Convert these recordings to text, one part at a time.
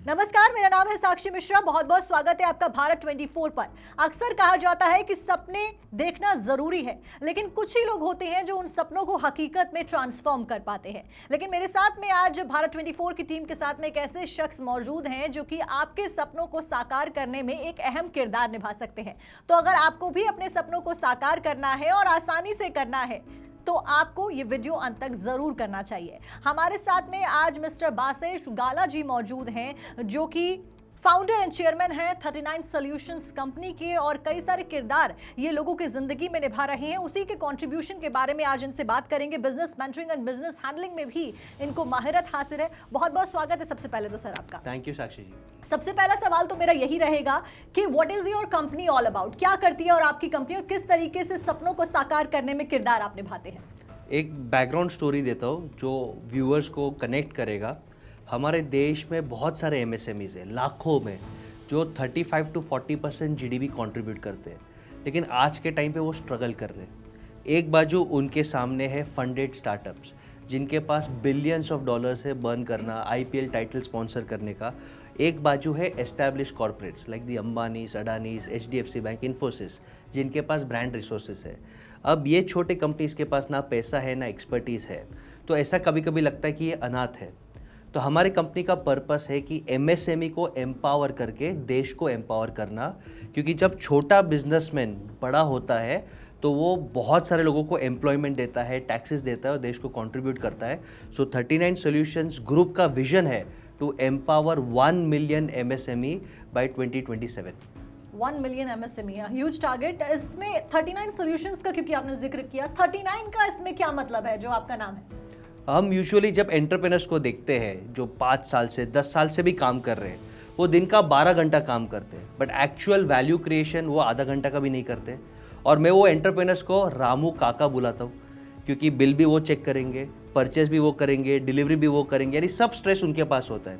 नमस्कार, मेरा नाम है साक्षी मिश्रा। बहुत बहुत स्वागत है आपका भारत 24 पर। अक्सर कहा जाता है कि सपने देखना जरूरी है, लेकिन कुछ ही लोग होते हैं जो उन सपनों को हकीकत में ट्रांसफॉर्म कर पाते हैं। लेकिन मेरे साथ में आज भारत 24 की टीम के साथ में एक ऐसे शख्स मौजूद हैं जो कि आपके सपनों को साकार करने में एक अहम किरदार निभा सकते हैं। तो अगर आपको भी अपने सपनों को साकार करना है और आसानी से करना है तो आपको ये वीडियो अंत तक जरूर करना चाहिए। हमारे साथ में आज मिस्टर बासेश गाला जी मौजूद हैं, जो कि फाउंडर एंड चेयरमैन हैं 39 सॉल्यूशंस कंपनी के, और कई सारे किरदार ये लोगों की जिंदगी में निभा रहे हैं। उसी के कंट्रीब्यूशन के बारे में आज इनसे बात करेंगे। Business mentoring and business handling में भी इनको माहिरत हासिल है। बहुत बहुत स्वागत है सबसे पहले तो सर आपका। थैंक यू साक्षी जी। सबसे पहला सवाल तो मेरा यही रहेगा कि what is your company all about, क्या करती है और आपकी कंपनी, और किस तरीके से सपनों को साकार करने में किरदार आप निभाते हैं। एक बैकग्राउंड स्टोरी देता हूँ जो व्यूअर्स को कनेक्ट करेगा। हमारे देश में बहुत सारे एमएसएमईज हैं, लाखों में, जो 35 to 40% जीडीपी कंट्रीब्यूट करते हैं, लेकिन आज के टाइम पे वो स्ट्रगल कर रहे हैं। एक बाजू उनके सामने है फंडेड स्टार्टअप्स जिनके पास बिलियंस ऑफ डॉलर्स है बर्न करना, आईपीएल टाइटल स्पॉन्सर करने का। एक बाजू है establish corporates like the Ambanis, Adanis, HDFC bank, Infosys, जिनके पास ब्रांड रिसोर्सेस है। अब ये छोटे कंपनीज के पास ना पैसा है ना एक्सपर्टीज़ है, तो ऐसा कभी कभी लगता है कि ये अनाथ है। तो हमारी कंपनी का पर्पस है कि एमएसएमई को एम्पावर करके देश को एम्पावर करना, क्योंकि जब छोटा बिजनेसमैन बड़ा होता है तो वो बहुत सारे लोगों को एम्प्लॉयमेंट देता है, टैक्सेस देता है और देश को कंट्रीब्यूट करता है। सो 39 सॉल्यूशंस ग्रुप का विजन है to empower 1 million MSME by 2027। 1 million MSME, huge target. इसमें 39 सॉल्यूशंस का क्योंकि आपने जिक्र किया, 39 का इसमें क्या मतलब है जो आपका नाम है? हम यूजुअली जब एंटरप्रेनर्स को देखते हैं जो 5 साल से 10 साल से भी काम कर रहे हैं, वो दिन का 12 घंटा काम करते हैं, बट एक्चुअल वैल्यू क्रिएशन वो आधा घंटा का भी नहीं करते। और मैं वो एंटरप्रेनर्स को रामू काका बुलाता हूँ, क्योंकि बिल भी वो चेक करेंगे, परचेज भी वो करेंगे, डिलीवरी भी वो करेंगे, यानी सब स्ट्रेस उनके पास होता है।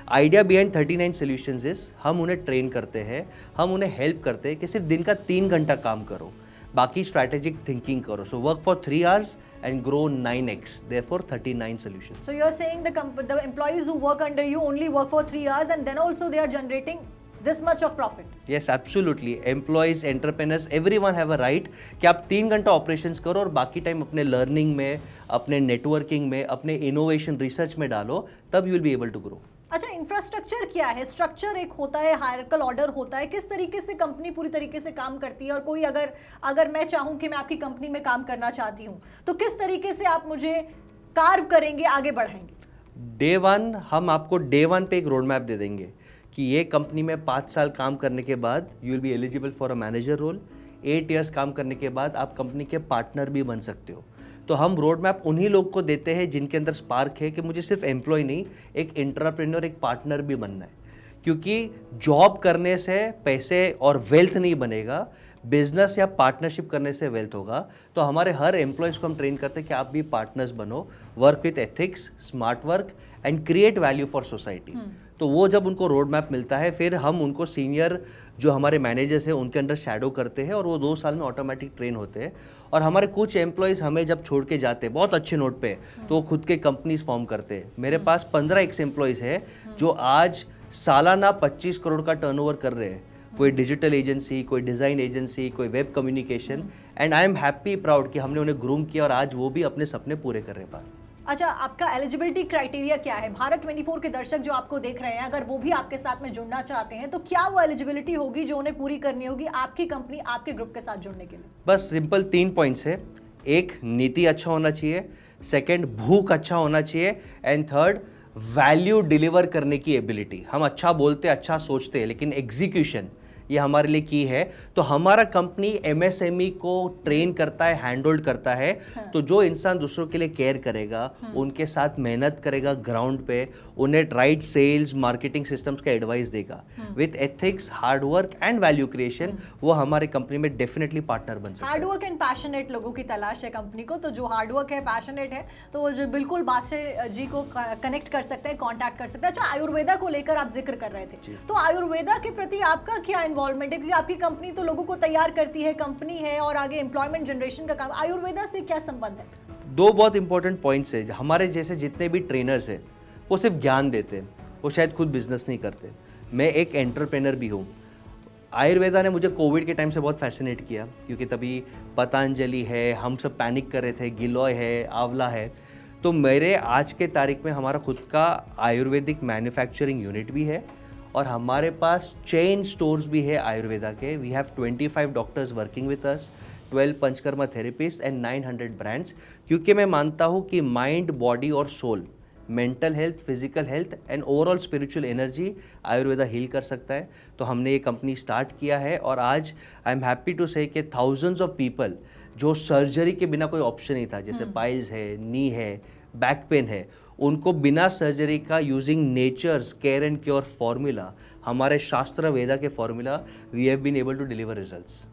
आइडिया बिहाइंड 39 सॉल्यूशंस इज, हम उन्हें ट्रेन करते हैं, हम उन्हें हेल्प करते हैं कि सिर्फ दिन का 3 घंटा काम करो, बाकी स्ट्रैटेजिक थिंकिंग करो। So work for 3 hours and grow 9x, therefore 39 solutions. So you're saying the employees who work under you only work for 3 hours and then also they are generating this much of profit? Yes, absolutely. Employees, entrepreneurs, everyone have a right कि आप 3 घंटा operations करो और बाकी time अपने learning में, अपने networking में, अपने इनोवेशन रिसर्च में डालो, तब you will be able to grow. अच्छा, इंफ्रास्ट्रक्चर क्या है? स्ट्रक्चर एक होता है, हायरार्किकल ऑर्डर होता है, किस तरीके से कंपनी पूरी तरीके से काम करती है? और कोई अगर मैं चाहूँ कि मैं आपकी कंपनी में काम करना चाहती हूँ, तो किस तरीके से आप मुझे कार्व करेंगे, आगे बढ़ाएंगे? डे 1 हम आपको डे 1 पे एक रोड मैप दे देंगे कि ये कंपनी में 5 साल काम करने के बाद you will be eligible for a manager role. 8 years काम करने के बाद आप कंपनी के पार्टनर भी बन सकते हो। तो हम रोड मैप उन्हीं लोग को देते हैं जिनके अंदर स्पार्क है कि मुझे सिर्फ एम्प्लॉय नहीं, एक एंटरप्रेन्योर, एक पार्टनर भी बनना है। क्योंकि जॉब करने से पैसे और वेल्थ नहीं बनेगा, बिजनेस या पार्टनरशिप करने से वेल्थ होगा। तो हमारे हर एम्प्लॉयज़ को हम ट्रेन करते हैं कि आप भी पार्टनर्स बनो, work with ethics, smart work and create value for society. तो वो जब उनको रोड मैप मिलता है, फिर हम उनको सीनियर जो हमारे मैनेजर्स हैं उनके अंडर शैडो करते हैं और वो 2 साल में ऑटोमेटिक ट्रेन होते हैं। और हमारे कुछ एम्प्लॉयज़ हमें जब छोड़ के जाते हैं बहुत अच्छे नोट पे, तो वो खुद के कंपनीज फॉर्म करते हैं। मेरे पास 15 एक्स एम्प्लॉयज़ हैं जो आज सालाना 25 करोड़ का टर्नओवर कर रहे हैं। कोई डिजिटल एजेंसी, कोई डिज़ाइन एजेंसी, कोई web communication, and I am happy proud कि हमने उन्हें ग्रूम किया और आज वो भी अपने सपने पूरे कर रहे हैं। अच्छा, आपका एलिजिबिलिटी क्राइटेरिया क्या है? भारत 24 के दर्शक जो आपको देख रहे हैं, अगर वो भी आपके साथ में जुड़ना चाहते हैं, तो क्या वो एलिजिबिलिटी होगी जो उन्हें पूरी करनी होगी आपकी कंपनी, आपके ग्रुप के साथ जुड़ने के लिए? बस सिंपल 3 पॉइंट्स है। एक, नीति अच्छा होना चाहिए, सेकंड, भूख अच्छा होना चाहिए, एंड थर्ड, वैल्यू डिलीवर करने की एबिलिटी। हम अच्छा बोलते, अच्छा सोचते हैं, लेकिन एग्जीक्यूशन ये हमारे लिए की है। तो हमारा कंपनी एमएसएमई को ट्रेन करता है, हैंड होल्ड करता है। तो जो इंसान दूसरों के लिए केयर करेगा, उनके साथ मेहनत करेगा ग्राउंड पे, उन्हें राइट सेल्स मार्केटिंग सिस्टम्स का एडवाइस देगा with ethics, hard work and value creation, वो हमारे कंपनी में डेफिनेटली पार्टनर बन सकता है। हार्ड वर्क एंड पैशनेट लोगों की तलाश है कंपनी को, तो जो हार्ड वर्क है, पैशनेट है, तो वो जो बिल्कुल बासे जी को कनेक्ट कर सकते हैं, कॉन्टैक्ट कर सकते हैं। अच्छा, आयुर्वेदा को लेकर आप जिक्र कर रहे थे, तो आयुर्वेदा के प्रति आपका क्या इन्वॉल्वमेंट है? क्योंकि आपकी कंपनी तो लोगों को तैयार करती है, कंपनी है, और आगे एम्प्लॉयमेंट जनरेशन का काम, आयुर्वेदा से क्या संबंध है? 2 बहुत इंपॉर्टेंट पॉइंट्स है। हमारे जैसे जितने भी ट्रेनर्स हैं वो सिर्फ ज्ञान देते हैं, वो शायद खुद बिजनेस नहीं करते। मैं एक एंटरप्रेनर भी हूँ। आयुर्वेदा ने मुझे कोविड के टाइम से बहुत फैसिनेट किया, क्योंकि तभी पतंजलि है, हम सब पैनिक कर रहे थे, गिलोय है, आंवला है। तो मेरे आज के तारीख में हमारा खुद का आयुर्वेदिक मैन्युफैक्चरिंग यूनिट भी है और हमारे पास चेन स्टोर्स भी है आयुर्वेदा के। We have 25 doctors working with us, 12 panchakarma therapist and 900 brands, क्योंकि मैं मानता हूँ कि माइंड, बॉडी और soul, mental health, physical health and overall spiritual energy Ayurveda heal कर सकता है। तो हमने ये कंपनी स्टार्ट किया है और आज आई एम हैप्पी टू से कि थाउजेंड्स ऑफ पीपल जो सर्जरी के बिना कोई ऑप्शन नहीं था, जैसे पाइल्स है, नी है, बैक पेन है, उनको बिना सर्जरी का using nature's care and cure formula, हमारे शास्त्र वेदा के formula, we have been able to deliver results.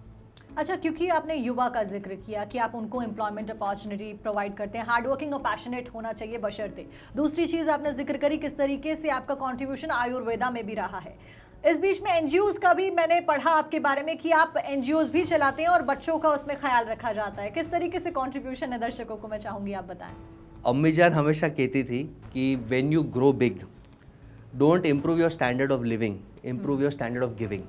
अच्छा, क्योंकि आपने युवा का जिक्र किया कि आप उनको एम्प्लॉयमेंट अपॉर्चुनिटी प्रोवाइड करते हैं, हार्ड वर्किंग और पैशनेट होना चाहिए बशर्ते। दूसरी चीज़ आपने जिक्र करी किस तरीके से आपका कंट्रीब्यूशन आयुर्वेदा में भी रहा है। इस बीच में एनजीओज का भी मैंने पढ़ा आपके बारे में कि आप एनजीओज भी चलाते हैं और बच्चों का उसमें ख्याल रखा जाता है। किस तरीके से कंट्रीब्यूशन है दर्शकों को मैं चाहूँगी आप बताएं। अम्मी जान हमेशा कहती थी कि when you grow big, don't improve your standard of living, improve your standard of giving.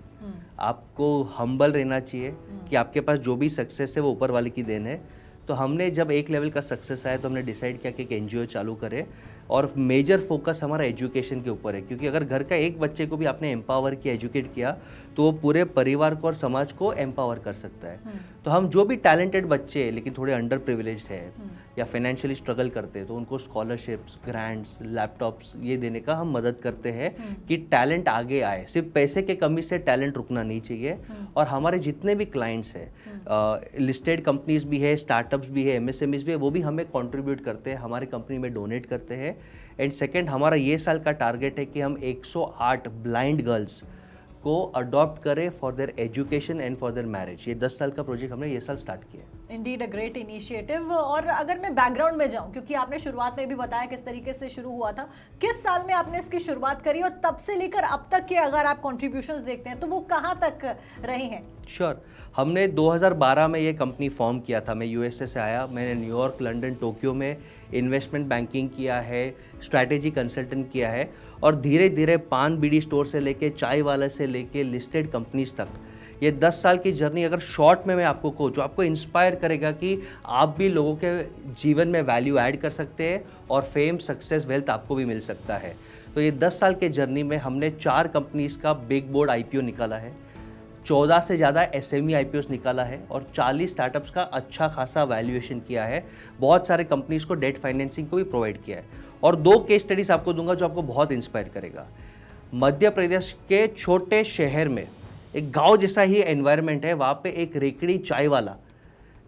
आपको हम्बल रहना चाहिए कि आपके पास जो भी सक्सेस है वो ऊपर वाले की देन है। तो हमने जब एक लेवल का सक्सेस आया तो हमने डिसाइड किया कि एक एनजीओ चालू करें और मेजर फोकस हमारा एजुकेशन के ऊपर है, क्योंकि अगर घर का एक बच्चे को भी आपने एम्पावर किया, एजुकेट किया, तो वो पूरे परिवार को और समाज को एम्पावर कर सकता है। तो हम जो भी टैलेंटेड बच्चे हैं लेकिन थोड़े अंडर प्रिविलेज्ड है या फाइनेंशियली स्ट्रगल करते हैं, तो उनको स्कॉलरशिप्स, ग्रांट्स, लैपटॉप्स ये देने का हम मदद करते हैं कि टैलेंट आगे आए। सिर्फ पैसे के कमी से टैलेंट रुकना नहीं चाहिए। और हमारे जितने भी क्लाइंट्स हैं, लिस्टेड कंपनीज भी है, स्टार्टअप्स भी है, एमएसएमईज भी है, वो भी हमें कंट्रीब्यूट करते हैं, हमारी कंपनी में डोनेट करते हैं। एंड सेकेंड, हमारा ये साल का टारगेट है कि हम 108 ब्लाइंड गर्ल्स को अडॉप्ट करें for their education and for their marriage. ये 10 साल का प्रोजेक्ट हमने ये साल स्टार्ट किया है। Indeed a great initiative. और अगर मैं बैकग्राउंड में जाऊं, क्योंकि आपने शुरुआत में भी बताया किस तरीके से शुरू हुआ था, किस साल में आपने इसकी शुरुआत करी और तब से लेकर अब तक के अगर आप कॉन्ट्रीब्यूशंस देखते हैं तो वो कहाँ तक रहे हैं? श्योर, हमने 2012 में ये कंपनी फॉर्म किया था। मैं यूएसए से आया, मैंने न्यूयॉर्क, लंदन, टोक्यो में इन्वेस्टमेंट बैंकिंग किया है, स्ट्रैटेजी कंसल्टेंट किया है और धीरे धीरे पान बीड़ी स्टोर से लेके चाय वाले से लेके लिस्टेड कंपनीज तक ये 10 साल की जर्नी अगर शॉर्ट में मैं आपको कहूँ, जो आपको इंस्पायर करेगा कि आप भी लोगों के जीवन में वैल्यू ऐड कर सकते हैं और फेम, सक्सेस, वेल्थ आपको भी मिल सकता है। तो ये 10 साल के जर्नी में हमने 4 कंपनीज का बिग बोर्ड आईपीओ निकाला है, 14 से ज़्यादा एसएमई आईपीओस निकाला है और 40 स्टार्टअप्स का अच्छा खासा वैल्यूएशन किया है। बहुत सारे कंपनीज को डेट फाइनेंसिंग को भी प्रोवाइड किया है। और 2 केस स्टडीज आपको दूंगा जो आपको बहुत इंस्पायर करेगा। मध्य प्रदेश के छोटे शहर में एक गांव जैसा ही एनवायरनमेंट है, वहाँ पे एक रेकड़ी चाय वाला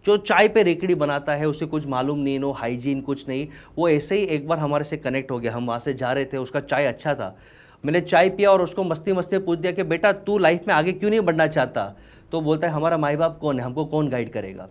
जो चाय पे रेकड़ी बनाता है, उसे कुछ मालूम नहीं, नो हाइजीन, कुछ नहीं। वो ऐसे ही एक बार हमारे से कनेक्ट हो गया। हम वहाँ से जा रहे थे, उसका चाय अच्छा था, मैंने चाय पिया और उसको मस्ती मस्ती में पूछ दिया कि बेटा तू लाइफ में आगे क्यों नहीं बढ़ना चाहता? तो बोलता है हमारा माई बाप कौन है, हमको कौन गाइड करेगा।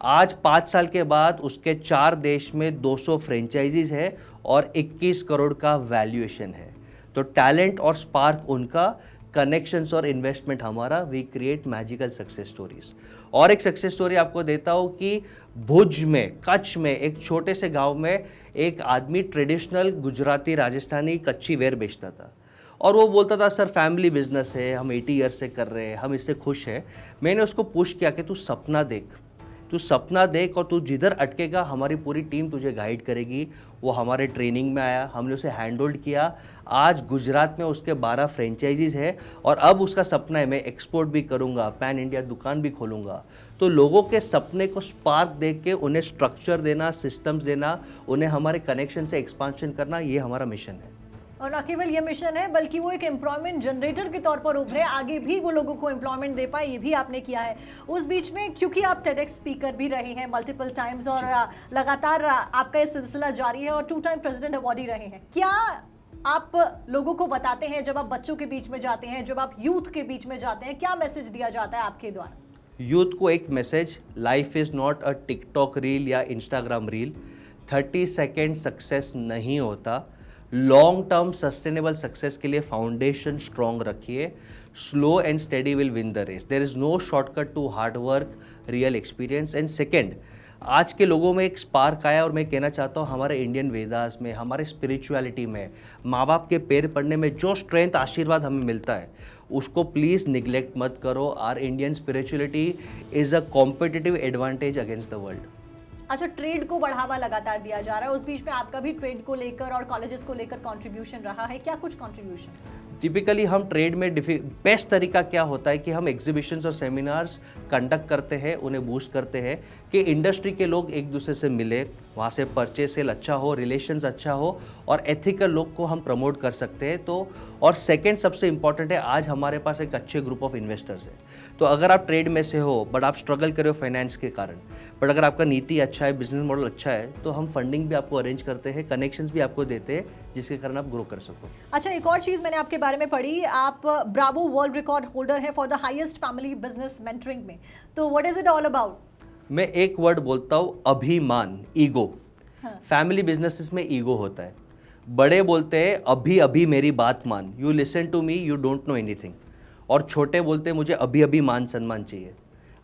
आज 5 साल के बाद उसके 4 देश में 200 फ्रेंचाइजीज है और 21 करोड़ का वैल्यूएशन है। तो टैलेंट और स्पार्क उनका, कनेक्शंस और इन्वेस्टमेंट हमारा, we create magical success stories. और एक सक्सेस स्टोरी आपको देता हूँ कि भुज में, कच्छ में, एक छोटे से गांव में एक आदमी ट्रेडिशनल गुजराती, राजस्थानी कच्ची वेयर बेचता था और वो बोलता था सर फैमिली बिजनेस है, हम 80 ईयर्स से कर रहे हैं, हम इससे खुश हैं। मैंने उसको पुश किया कि तू सपना देख, तू सपना देख और तू जिधर अटकेगा हमारी पूरी टीम तुझे गाइड करेगी। वो हमारे ट्रेनिंग में आया, हमने उसे हैंड होल्ड किया। आज गुजरात में उसके 12 फ्रेंचाइजीज है और अब उसका सपना है मैं एक्सपोर्ट भी करूँगा, पैन इंडिया दुकान भी खोलूँगा। तो लोगों के सपने को स्पार्क देख के उन्हें स्ट्रक्चर देना, सिस्टम्स देना, उन्हें हमारे कनेक्शन से एक्सपांशन करना, ये हमारा मिशन है। और न केवल ये मिशन है बल्कि वो एक एम्प्लॉयमेंट जनरेटर के तौर पर उभरे, आगे भी वो लोगों को एम्प्लॉयमेंट दे पाए, ये भी आपने किया है। उस बीच में क्योंकि आप टेडेक्स स्पीकर भी रहे हैं मल्टीपल टाइम्स और लगातार आपका ये सिलसिला जारी है और 2 टाइम प्रेसिडेंट अवार्डी रहे हैं, क्या आप लोगों को बताते हैं जब आप बच्चों के बीच में जाते हैं, जब आप यूथ के बीच में जाते हैं, क्या मैसेज दिया जाता है आपके द्वारा? यूथ को एक message, life is not a TikTok reel या इंस्टाग्राम रील। 30 सेकेंड सक्सेस नहीं होता। लॉन्ग टर्म सस्टेनेबल सक्सेस के लिए फाउंडेशन स्ट्रॉन्ग रखिए। Slow and steady will win the race. There is no shortcut to hard work, real experience. And second, आज के लोगों में एक स्पार्क आया और मैं कहना चाहता हूँ हमारे इंडियन वेदास में, हमारे स्पिरिचुअलिटी में, माँ बाप के पैर पड़ने में जो स्ट्रेंथ आशीर्वाद हमें मिलता है उसको प्लीज़ निगलेक्ट मत करो। Our Indian spirituality is a competitive advantage against the world. अच्छा, ट्रेड को बढ़ावा लगातार दिया जा रहा है, उस बीच में आपका भी ट्रेड को लेकर और कॉलेजेस को लेकर कंट्रीब्यूशन रहा है, क्या कुछ कंट्रीब्यूशन? टिपिकली हम ट्रेड में बेस्ट तरीका क्या होता है कि हम एग्जीबिशंस और सेमिनार्स कंडक्ट करते हैं, उन्हें बूस्ट करते हैं कि इंडस्ट्री के लोग एक दूसरे से मिले, वहाँ से परचेज सेल अच्छा हो, रिलेशंस अच्छा हो और एथिकल लोग को हम प्रमोट कर सकते हैं। तो और सेकंड सबसे इंपॉर्टेंट है, आज हमारे पास एक अच्छे ग्रुप ऑफ इन्वेस्टर्स है। तो अगर आप ट्रेड में से हो बट आप स्ट्रगल कर रहे हो फाइनेंस के कारण, बट अगर आपका नीति अच्छा है, बिजनेस मॉडल अच्छा है, तो हम फंडिंग भी आपको अरेंज करते हैं, कनेक्शंस भी आपको देते हैं, जिसके कारण आप ग्रो कर सको। अच्छा, एक और चीज़ मैंने आपके बारे में पढ़ी, आप ब्रावो वर्ल्ड रिकॉर्ड होल्डर हैं for the highest family business mentoring में, तो what is it all about? मैं एक वर्ड बोलता हूँ, अभिमान, ईगो। हाँ। फैमिली बिजनेसेस में ईगो होता है। बड़े बोलते हैं अभी अभी मेरी बात मान, you listen to me, you don't know anything. और छोटे बोलते हैं मुझे अभी अभी मान सम्मान चाहिए,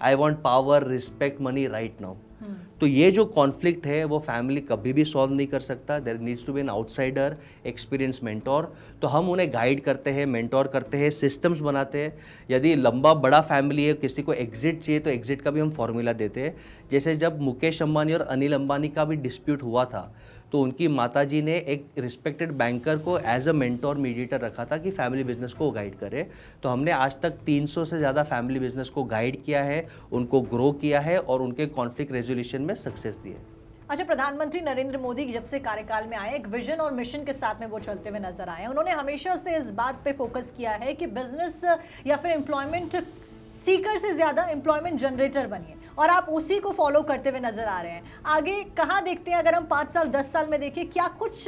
I want power, respect, money right now. तो ये जो कॉन्फ्लिक्ट है वो फैमिली कभी भी सॉल्व नहीं कर सकता। There needs to be an outsider, experience mentor. तो हम उन्हें गाइड करते हैं, मेंटोर करते हैं, सिस्टम्स बनाते हैं। यदि लंबा बड़ा फैमिली है, किसी को एग्जिट चाहिए, तो एग्जिट का भी हम फॉर्मूला देते हैं। जैसे जब मुकेश अंबानी और अनिल अंबानी का भी डिस्प्यूट हुआ था, तो उनकी माताजी ने एक रिस्पेक्टेड बैंकर को एज अ मेंटोर मीडिएटर रखा था कि फैमिली बिजनेस को गाइड करे। तो हमने आज तक 300 से ज़्यादा फैमिली बिजनेस को गाइड किया है, उनको ग्रो किया है और उनके कॉन्फ्लिक्ट रेजोल्यूशन में सक्सेस दी है। अच्छा, प्रधानमंत्री नरेंद्र मोदी जब से कार्यकाल में आए, एक विजन और मिशन के साथ में वो चलते हुए नजर आए हैं। उन्होंने हमेशा से इस बात पे फोकस किया है कि बिजनेस या फिर एम्प्लॉयमेंट सीकर से ज्यादा एम्प्लॉयमेंट जनरेटर बनिए, और आप उसी को फॉलो करते हुए नजर आ रहे हैं। आगे कहाँ देखते हैं, अगर हम 5 साल 10 साल में देखिए, क्या कुछ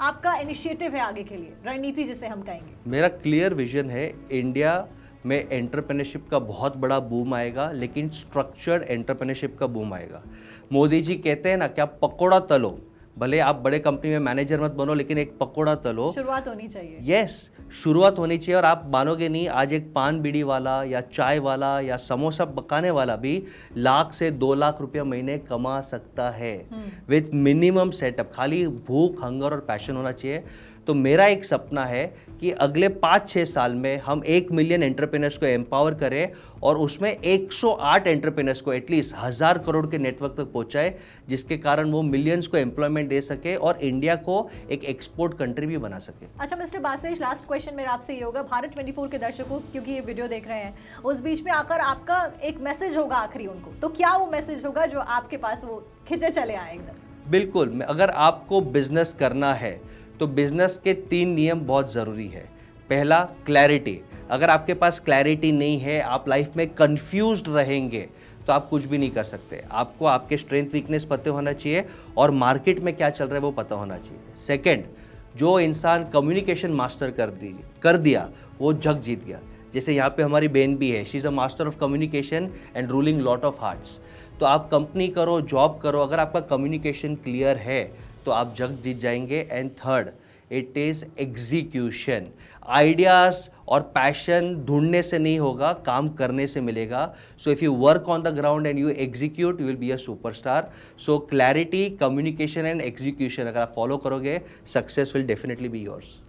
आपका इनिशिएटिव है आगे के लिए, रणनीति जिसे हम कहेंगे? मेरा क्लियर विजन है, इंडिया में एंटरप्रेन्योरशिप का बहुत बड़ा बूम आएगा, लेकिन स्ट्रक्चर्ड एंटरप्रेन्योरशिप का बूम आएगा। मोदी जी कहते हैं ना कि आप पकौड़ा तलो, भले आप बड़े कंपनी में मैनेजर मत बनो, लेकिन एक पकौड़ा तलो, शुरुआत होनी चाहिए। यस, शुरुआत होनी चाहिए। और आप मानोगे नहीं, आज एक पान बीड़ी वाला या चाय वाला या समोसा पकाने वाला भी 1 लाख से 2 लाख रुपया महीने कमा सकता है विथ मिनिमम सेटअप। खाली भूख, हंगर और पैशन होना चाहिए। तो मेरा एक सपना है कि अगले 5-6 साल में हम 1 मिलियन एंटरप्रेन्योर्स को एम्पावर करें और उसमें 108 एंटरप्रेन्योर्स को एटलीस्ट 1000 करोड़ के नेटवर्क तक पहुंचाए, जिसके कारण वो मिलियंस को एम्प्लॉयमेंट दे सके और इंडिया को एक एक्सपोर्ट कंट्री भी बना सके। अच्छा मिस्टर बासेश, लास्ट क्वेश्चन मेरा आपसे ये होगा, भारत 24 के दर्शकों, क्योंकि ये वीडियो देख रहे हैं, उस बीच में आकर आपका एक मैसेज होगा आखिरी उनको, तो क्या वो मैसेज होगा जो आपके पास वो खिंचे चले आए एकदम? बिल्कुल, अगर आपको बिजनेस करना है तो बिजनेस के 3 नियम बहुत ज़रूरी है। पहला, क्लैरिटी। अगर आपके पास क्लैरिटी नहीं है, आप लाइफ में कंफ्यूज्ड रहेंगे, तो आप कुछ भी नहीं कर सकते। आपको आपके स्ट्रेंथ वीकनेस पता होना चाहिए और मार्केट में क्या चल रहा है वो पता होना चाहिए। सेकंड, जो इंसान कम्युनिकेशन मास्टर कर दिया वो जग जीत गया। जैसे यहाँ पे हमारी बहन भी है, she is a master of communication and ruling lot of hearts. तो आप कंपनी करो, जॉब करो, अगर आपका कम्युनिकेशन क्लियर है तो आप जग जीत जाएंगे। And third, it is execution. Ideas और पैशन ढूंढने से नहीं होगा, काम करने से मिलेगा। So if you work on the ground and you execute, you will be a superstar. So clarity, communication and execution अगर आप फॉलो करोगे, success will definitely be yours.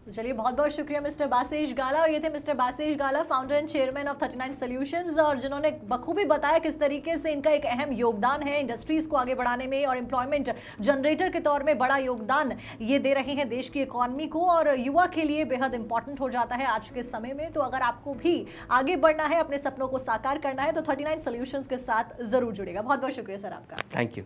तो चलिए, बहुत बहुत शुक्रिया मिस्टर बासेश गाला। और ये थे mister Basesh Gala, founder and chairman of 39 solutions, और जिन्होंने बखूबी बताया किस तरीके से इनका एक अहम योगदान है इंडस्ट्रीज को आगे बढ़ाने में और एम्प्लॉयमेंट जनरेटर के तौर में बड़ा योगदान ये दे रहे हैं देश की इकॉनमी को, और युवा के लिए बेहद इंपॉर्टेंट हो जाता है आज के समय में। तो अगर आपको भी आगे बढ़ना है, अपने सपनों को साकार करना है, तो 39 सॉल्यूशंस के साथ जरूर जुड़ेगा। बहुत बहुत शुक्रिया सर आपका। Thank you.